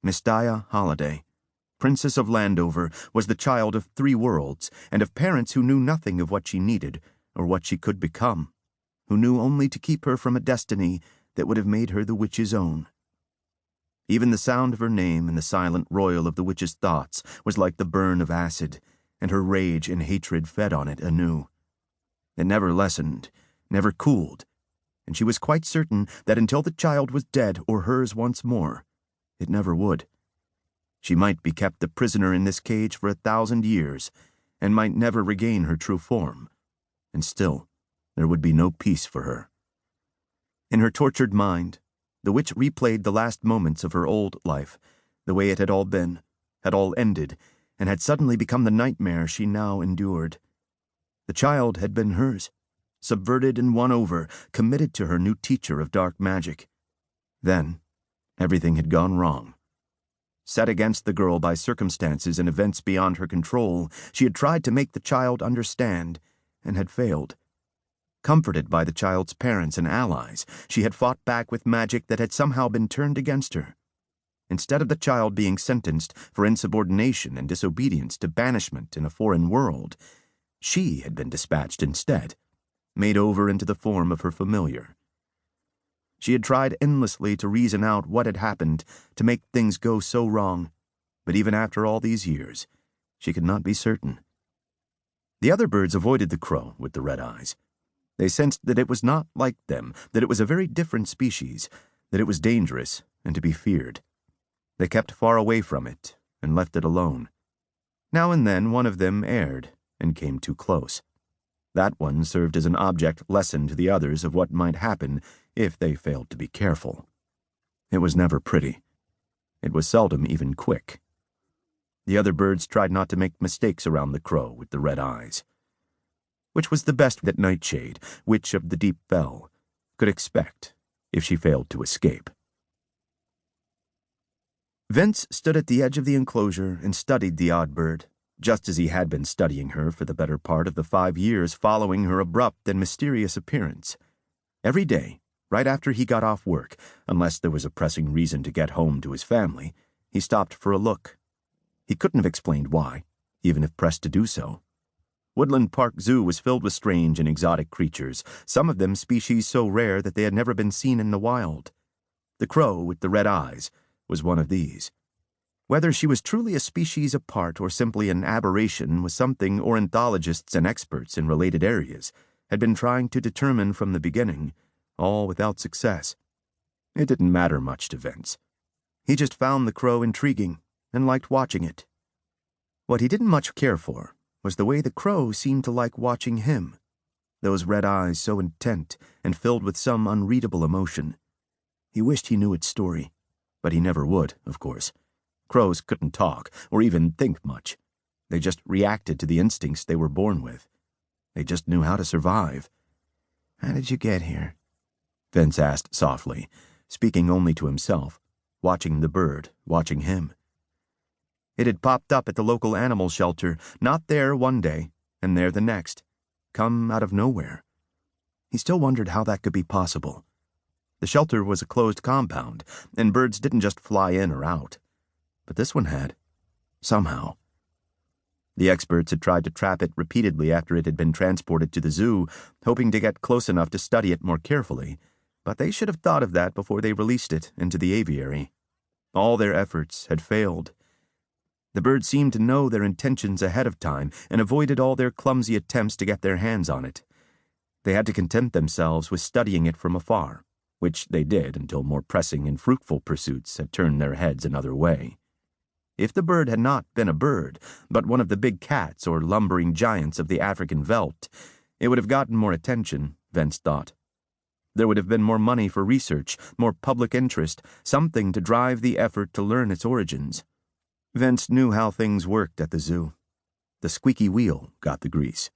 Mistaya Holiday, Princess of Landover, was the child of 3 worlds and of parents who knew nothing of what she needed or what she could become, who knew only to keep her from a destiny that would have made her the witch's own. Even the sound of her name in the silent royal of the witch's thoughts was like the burn of acid, and her rage and hatred fed on it anew. It never lessened, never cooled, and she was quite certain that until the child was dead or hers once more, it never would. She might be kept a prisoner in this cage for 1,000 years, and might never regain her true form, and still there would be no peace for her. In her tortured mind, the witch replayed the last moments of her old life, the way it had all been, had all ended, and had suddenly become the nightmare she now endured. The child had been hers, subverted and won over, committed to her new teacher of dark magic. Then, everything had gone wrong. Set against the girl by circumstances and events beyond her control, she had tried to make the child understand, and had failed. Comforted by the child's parents and allies, she had fought back with magic that had somehow been turned against her. Instead of the child being sentenced for insubordination and disobedience to banishment in a foreign world, she had been dispatched instead, made over into the form of her familiar. She had tried endlessly to reason out what had happened to make things go so wrong, but even after all these years, she could not be certain. The other birds avoided the crow with the red eyes. They sensed that it was not like them, that it was a very different species, that it was dangerous and to be feared. They kept far away from it and left it alone. Now and then one of them erred and came too close. That one served as an object lesson to the others of what might happen if they failed to be careful. It was never pretty. It was seldom even quick. The other birds tried not to make mistakes around the crow with the red eyes. Which was the best that Nightshade, Witch of the Deep Fell, could expect if she failed to escape. Vince stood at the edge of the enclosure and studied the odd bird, just as he had been studying her for the better part of the 5 years following her abrupt and mysterious appearance. Every day, right after he got off work, unless there was a pressing reason to get home to his family, he stopped for a look. He couldn't have explained why, even if pressed to do so. Woodland Park Zoo was filled with strange and exotic creatures, some of them species so rare that they had never been seen in the wild. The crow with the red eyes was one of these. Whether she was truly a species apart or simply an aberration was something ornithologists and experts in related areas had been trying to determine from the beginning, all without success. It didn't matter much to Vince. He just found the crow intriguing and liked watching it. What he didn't much care for was the way the crow seemed to like watching him, those red eyes so intent and filled with some unreadable emotion. He wished he knew its story, but he never would, of course. Crows couldn't talk or even think much. They just reacted to the instincts they were born with. They just knew how to survive. "How did you get here?" Vince asked softly, speaking only to himself, watching the bird, watching him. It had popped up at the local animal shelter, not there one day, and there the next, come out of nowhere. He still wondered how that could be possible. The shelter was a closed compound, and birds didn't just fly in or out. But this one had, somehow. The experts had tried to trap it repeatedly after it had been transported to the zoo, hoping to get close enough to study it more carefully, but they should have thought of that before they released it into the aviary. All their efforts had failed. The birds seemed to know their intentions ahead of time and avoided all their clumsy attempts to get their hands on it. They had to content themselves with studying it from afar, which they did until more pressing and fruitful pursuits had turned their heads another way. If the bird had not been a bird, but one of the big cats or lumbering giants of the African veldt, it would have gotten more attention, Vince thought. There would have been more money for research, more public interest, something to drive the effort to learn its origins. Vince knew how things worked at the zoo. The squeaky wheel got the grease.